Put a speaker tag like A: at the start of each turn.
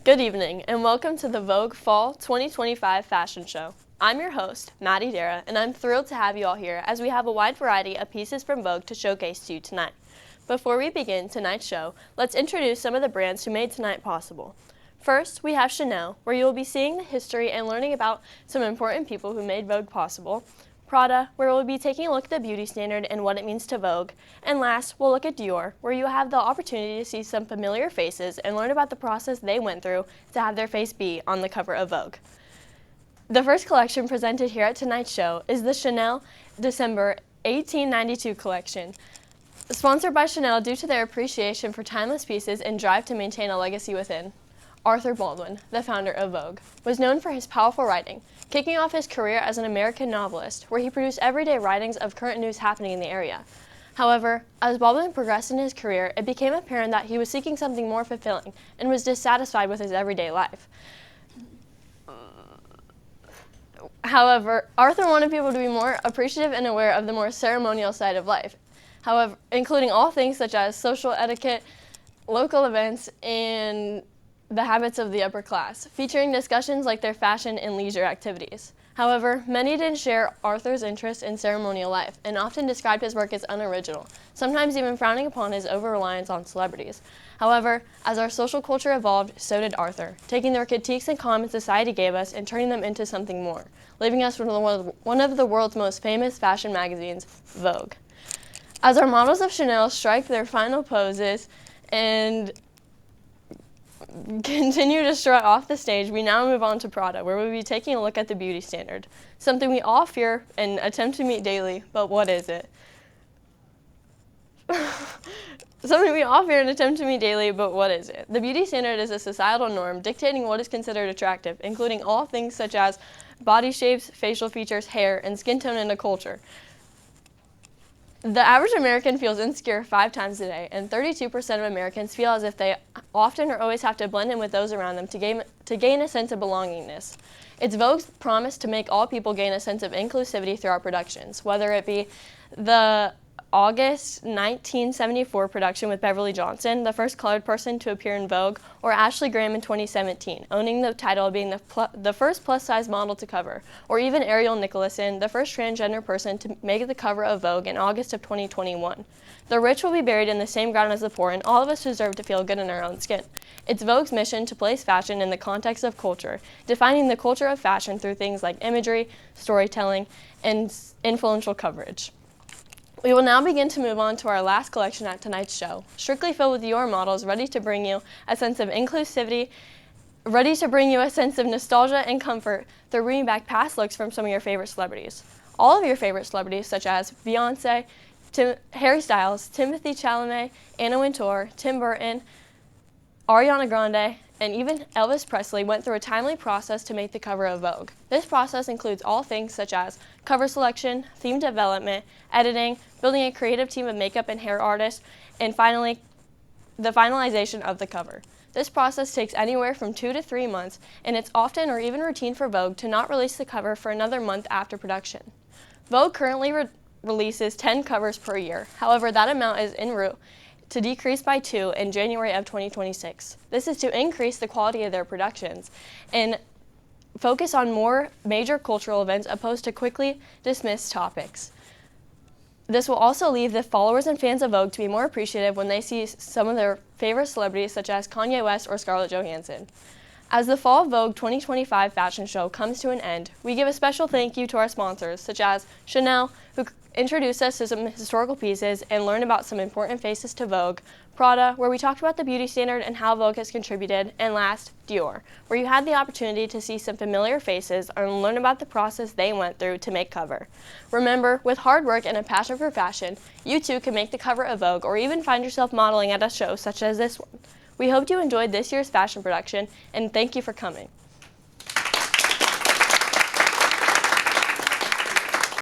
A: Good evening, and welcome to the Vogue Fall 2025 Fashion Show. I'm your host, Darrah, and I'm thrilled to have you all here as we have a wide variety of pieces from Vogue to showcase to you tonight. Before we begin tonight's show, let's introduce some of the brands who made tonight possible. First, we have Chanel, where you will be seeing the history and learning about some important people who made Vogue possible. Prada, where we'll be taking a look at the beauty standard and what it means to Vogue. And last, we'll look at Dior, where you have the opportunity to see some familiar faces and learn about the process they went through to have their face be on the cover of Vogue. The first collection presented here at tonight's show is the Chanel December 1892 collection. Sponsored by Chanel due to their appreciation for timeless pieces and drive to maintain a legacy within. Arthur Baldwin, the founder of Vogue, was known for his powerful writing, kicking off his career as an American novelist, where he produced everyday writings of current news happening in the area. However, as Baldwin progressed in his career, it became apparent that he was seeking something more fulfilling and was dissatisfied with his everyday life. However, Arthur wanted people to be more appreciative and aware of the more ceremonial side of life, however, including all things such as social etiquette, local events, and the habits of the upper class, featuring discussions like their fashion and leisure activities. However, many didn't share Arthur's interest in ceremonial life and often described his work as unoriginal, sometimes even frowning upon his over-reliance on celebrities. However, as our social culture evolved, so did Arthur, taking the critiques and comments society gave us and turning them into something more, leaving us with one of the world's most famous fashion magazines, Vogue. As our models of Chanel strike their final poses and continue to strut off the stage, we now move on to Prada, where we'll be taking a look at the beauty standard. Something we all fear and attempt to meet daily, but what is it? Something we all fear and attempt to meet daily, but what is it? The beauty standard is a societal norm dictating what is considered attractive, including all things such as body shapes, facial features, hair, and skin tone in a culture. The average American feels insecure 5 times a day, and 32% of Americans feel as if they often or always have to blend in with those around them to gain a sense of belongingness. It's Vogue's promise to make all people gain a sense of inclusivity through our productions, whether it be the August 1974 production with Beverly Johnson, the first colored person to appear in Vogue, or Ashley Graham in 2017, owning the title of being the first plus-size model to cover, or even Ariel Nicholson, the first transgender person to make the cover of Vogue in August of 2021. The rich will be buried in the same ground as the poor, and all of us deserve to feel good in our own skin. It's Vogue's mission to place fashion in the context of culture, defining the culture of fashion through things like imagery, storytelling, and influential coverage. We will now begin to move on to our last collection at tonight's show, strictly filled with Dior models ready to bring you a sense of inclusivity, ready to bring you a sense of nostalgia and comfort through bringing back past looks from some of your favorite celebrities. All of your favorite celebrities, such as Beyonce, Harry Styles, Timothée Chalamet, Anna Wintour, Tim Burton, Ariana Grande, and even Elvis Presley went through a timely process to make the cover of Vogue. This process includes all things such as cover selection, theme development, editing, building a creative team of makeup and hair artists, and finally, the finalization of the cover. This process takes anywhere from 2 to 3 months, and it's often or even routine for Vogue to not release the cover for another month after production. Vogue currently releases 10 covers per year. However, that amount is en route to decrease by 2 in January of 2026. This is to increase the quality of their productions and focus on more major cultural events opposed to quickly dismissed topics. This will also leave the followers and fans of Vogue to be more appreciative when they see some of their favorite celebrities such as Kanye West or Scarlett Johansson. As the Fall Vogue 2025 fashion show comes to an end, we give a special thank you to our sponsors such as Chanel, who introduced us to some historical pieces and learned about some important faces to Vogue, Prada, where we talked about the beauty standard and how Vogue has contributed, and last, Dior, where you had the opportunity to see some familiar faces and learn about the process they went through to make cover. Remember, with hard work and a passion for fashion, you too can make the cover of Vogue or even find yourself modeling at a show such as this one. We hope you enjoyed this year's fashion production, and thank you for coming.